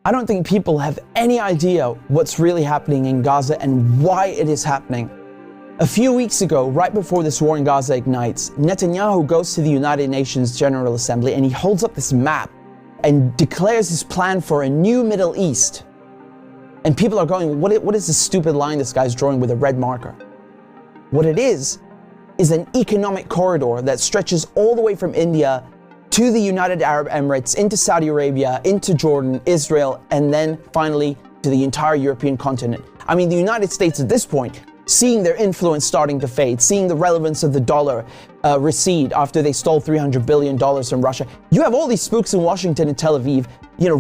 I don't think people have any idea what's really happening in Gaza and why it is happening. A few weeks ago, right before this war in Gaza ignites, Netanyahu goes to the United Nations General Assembly and he holds up this map and declares his plan for a new Middle East. And people are going, what is this stupid line this guy's drawing with a red marker? What it is an economic corridor that stretches all the way from India to the United Arab Emirates, into Saudi Arabia, into Jordan, Israel, and then finally to the entire European continent. I mean, the United States at this point, seeing their influence starting to fade, seeing the relevance of the dollar recede after they stole $300 billion from Russia. You have all these spooks in Washington and Tel Aviv,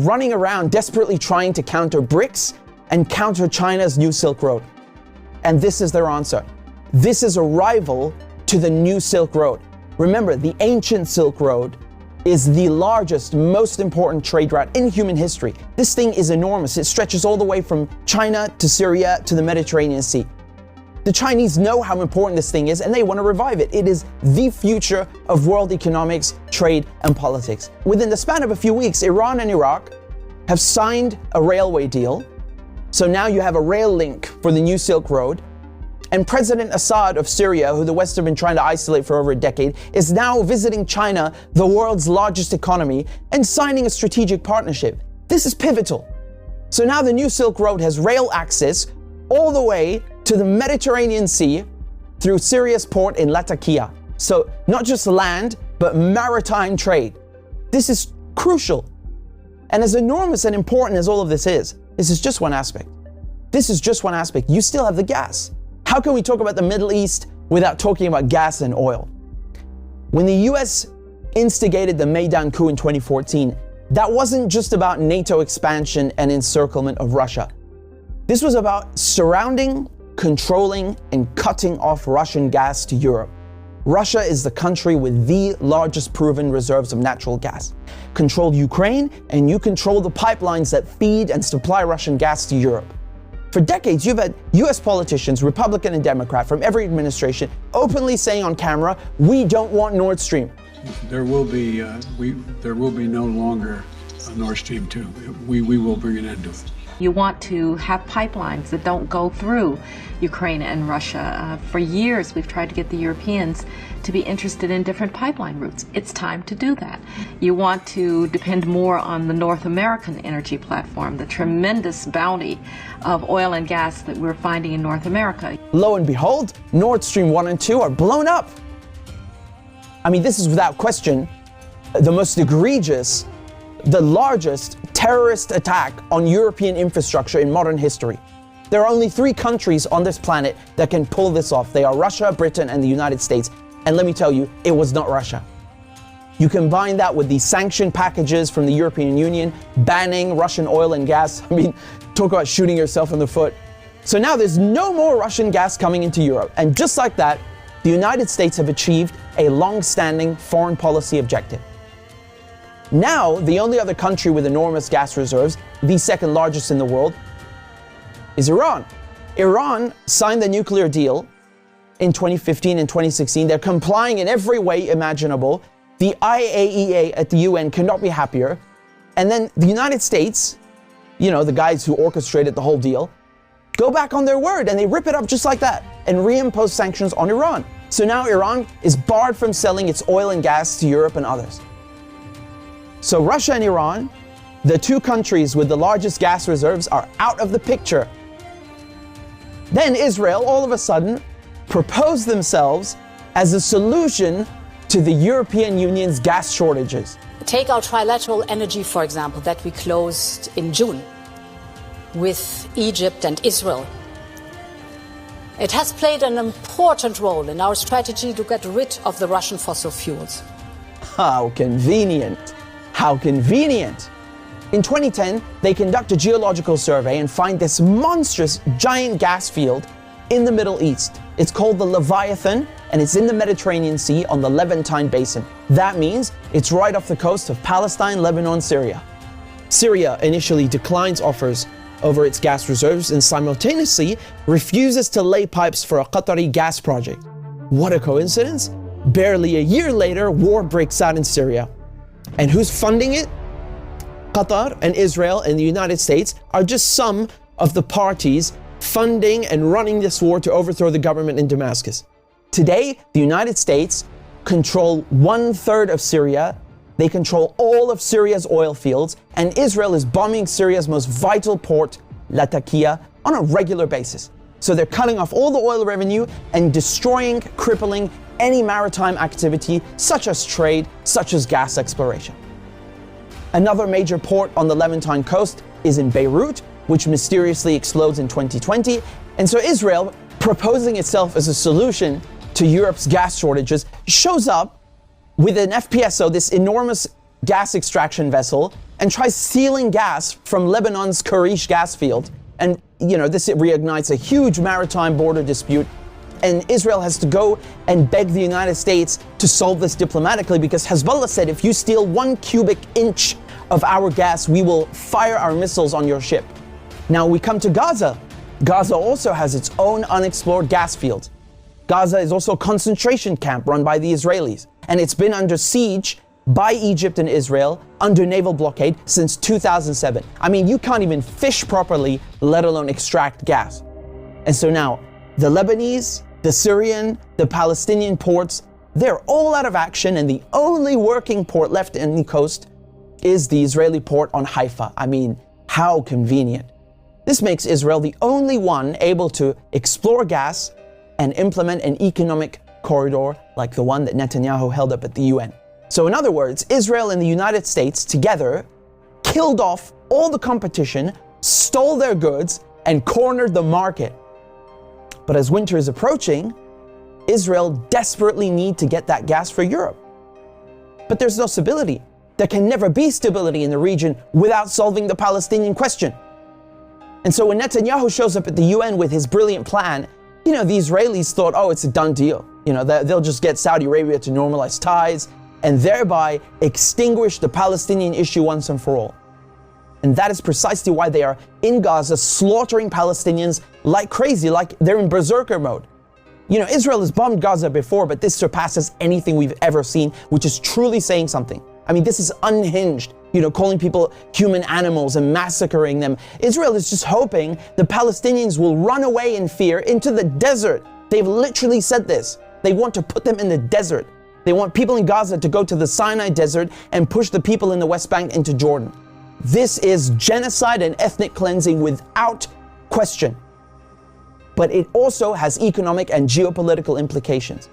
running around desperately trying to counter BRICS and counter China's new Silk Road. And this is their answer. This is a rival to the new Silk Road. Remember, the ancient Silk Road is the largest, most important trade route in human history. This thing is enormous. It stretches all the way from China to Syria to the Mediterranean Sea. The Chinese know how important this thing is and they want to revive it. It is the future of world economics, trade, and politics. Within the span of a few weeks, Iran and Iraq have signed a railway deal. So now you have a rail link for the new Silk Road. And President Assad of Syria, who the West have been trying to isolate for over a decade, is now visiting China, the world's largest economy, and signing a strategic partnership. This is pivotal. So now the new Silk Road has rail access all the way to the Mediterranean Sea through Syria's port in Latakia. So not just land, but maritime trade. This is crucial. And as enormous and important as all of this is just one aspect. This is just one aspect. You still have the gas. How can we talk about the Middle East without talking about gas and oil? When the US instigated the Maidan coup in 2014, that wasn't just about NATO expansion and encirclement of Russia. This was about surrounding, controlling, and cutting off Russian gas to Europe. Russia is the country with the largest proven reserves of natural gas. Control Ukraine, and you control the pipelines that feed and supply Russian gas to Europe. For decades, you've had US politicians, Republican and Democrat, from every administration, openly saying on camera, we don't want Nord Stream. There will be no longer a Nord Stream 2. We will bring an end to it. You want to have pipelines that don't go through Ukraine and Russia. For years, we've tried to get the Europeans to be interested in different pipeline routes. It's time to do that. You want to depend more on the North American energy platform, the tremendous bounty of oil and gas that we're finding in North America. Lo and behold, Nord Stream 1 and 2 are blown up. I mean, this is without question the most egregious, the largest terrorist attack on European infrastructure in modern history. There are only 3 countries on this planet that can pull this off. They are Russia, Britain, and the United States. And let me tell you, it was not Russia. You combine that with the sanction packages from the European Union, banning Russian oil and gas. I mean, talk about shooting yourself in the foot. So now there's no more Russian gas coming into Europe. And just like that, the United States have achieved a long-standing foreign policy objective. Now, the only other country with enormous gas reserves, the second largest in the world, is Iran. Iran signed the nuclear deal in 2015 and 2016. They're complying in every way imaginable. The IAEA at the UN cannot be happier. And then the United States, the guys who orchestrated the whole deal, go back on their word and they rip it up just like that and reimpose sanctions on Iran. So now Iran is barred from selling its oil and gas to Europe and others. So Russia and Iran, the 2 countries with the largest gas reserves, are out of the picture. Then Israel, all of a sudden, proposed themselves as a solution to the European Union's gas shortages. Take our trilateral energy, for example, that we closed in June with Egypt and Israel. It has played an important role in our strategy to get rid of the Russian fossil fuels. How convenient. How convenient. In 2010, they conduct a geological survey and find this monstrous giant gas field in the Middle East. It's called the Leviathan, and it's in the Mediterranean Sea on the Levantine Basin. That means it's right off the coast of Palestine, Lebanon, Syria. Syria initially declines offers over its gas reserves and simultaneously refuses to lay pipes for a Qatari gas project. What a coincidence! Barely a year later, war breaks out in Syria. And who's funding it? Qatar and Israel and the United States are just some of the parties funding and running this war to overthrow the government in Damascus. Today, the United States control 1/3 of Syria. They control all of Syria's oil fields, and Israel is bombing Syria's most vital port, Latakia, on a regular basis. So they're cutting off all the oil revenue and destroying, crippling any maritime activity, such as trade, such as gas exploration. Another major port on the Levantine coast is in Beirut, which mysteriously explodes in 2020. And so Israel, proposing itself as a solution to Europe's gas shortages, shows up with an FPSO, this enormous gas extraction vessel, and tries stealing gas from Lebanon's Karish gas field. And, this reignites a huge maritime border dispute. And Israel has to go and beg the United States to solve this diplomatically, because Hezbollah said, if you steal 1 cubic inch of our gas, we will fire our missiles on your ship. Now we come to Gaza. Gaza also has its own unexplored gas fields. Gaza is also a concentration camp run by the Israelis, and it's been under siege by Egypt and Israel under naval blockade since 2007. I mean, you can't even fish properly, let alone extract gas. And so now, the Lebanese, the Syrian, the Palestinian ports, they're all out of action, and the only working port left in the coast is the Israeli port on Haifa. I mean, how convenient. This makes Israel the only one able to explore gas and implement an economic corridor like the one that Netanyahu held up at the UN. So in other words, Israel and the United States together killed off all the competition, stole their goods, and cornered the market. But as winter is approaching, Israel desperately needs to get that gas for Europe. But there's no stability. There can never be stability in the region without solving the Palestinian question. And so when Netanyahu shows up at the UN with his brilliant plan, the Israelis thought, oh, it's a done deal. They'll just get Saudi Arabia to normalize ties and thereby extinguish the Palestinian issue once and for all. And that is precisely why they are in Gaza slaughtering Palestinians like crazy, like they're in berserker mode. Israel has bombed Gaza before, but this surpasses anything we've ever seen, which is truly saying something. I mean, this is unhinged, calling people human animals and massacring them. Israel is just hoping the Palestinians will run away in fear into the desert. They've literally said this. They want to put them in the desert. They want people in Gaza to go to the Sinai desert and push the people in the West Bank into Jordan. This is genocide and ethnic cleansing without question. But it also has economic and geopolitical implications.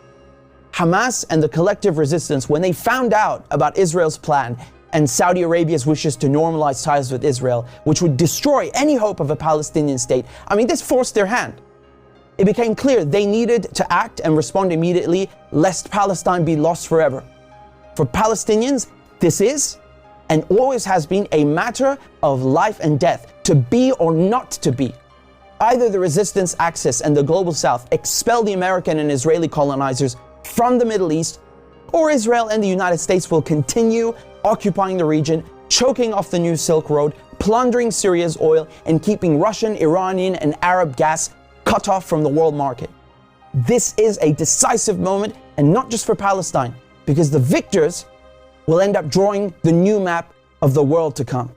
Hamas and the collective resistance, when they found out about Israel's plan and Saudi Arabia's wishes to normalize ties with Israel, which would destroy any hope of a Palestinian state, this forced their hand. It became clear they needed to act and respond immediately, lest Palestine be lost forever. For Palestinians, this is and always has been a matter of life and death, to be or not to be. Either the resistance axis and the global south expel the American and Israeli colonizers from the Middle East, or Israel and the United States will continue occupying the region, choking off the new Silk Road, plundering Syria's oil, and keeping Russian, Iranian, and Arab gas cut off from the world market. This is a decisive moment, and not just for Palestine, because the victors will end up drawing the new map of the world to come.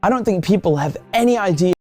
I don't think people have any idea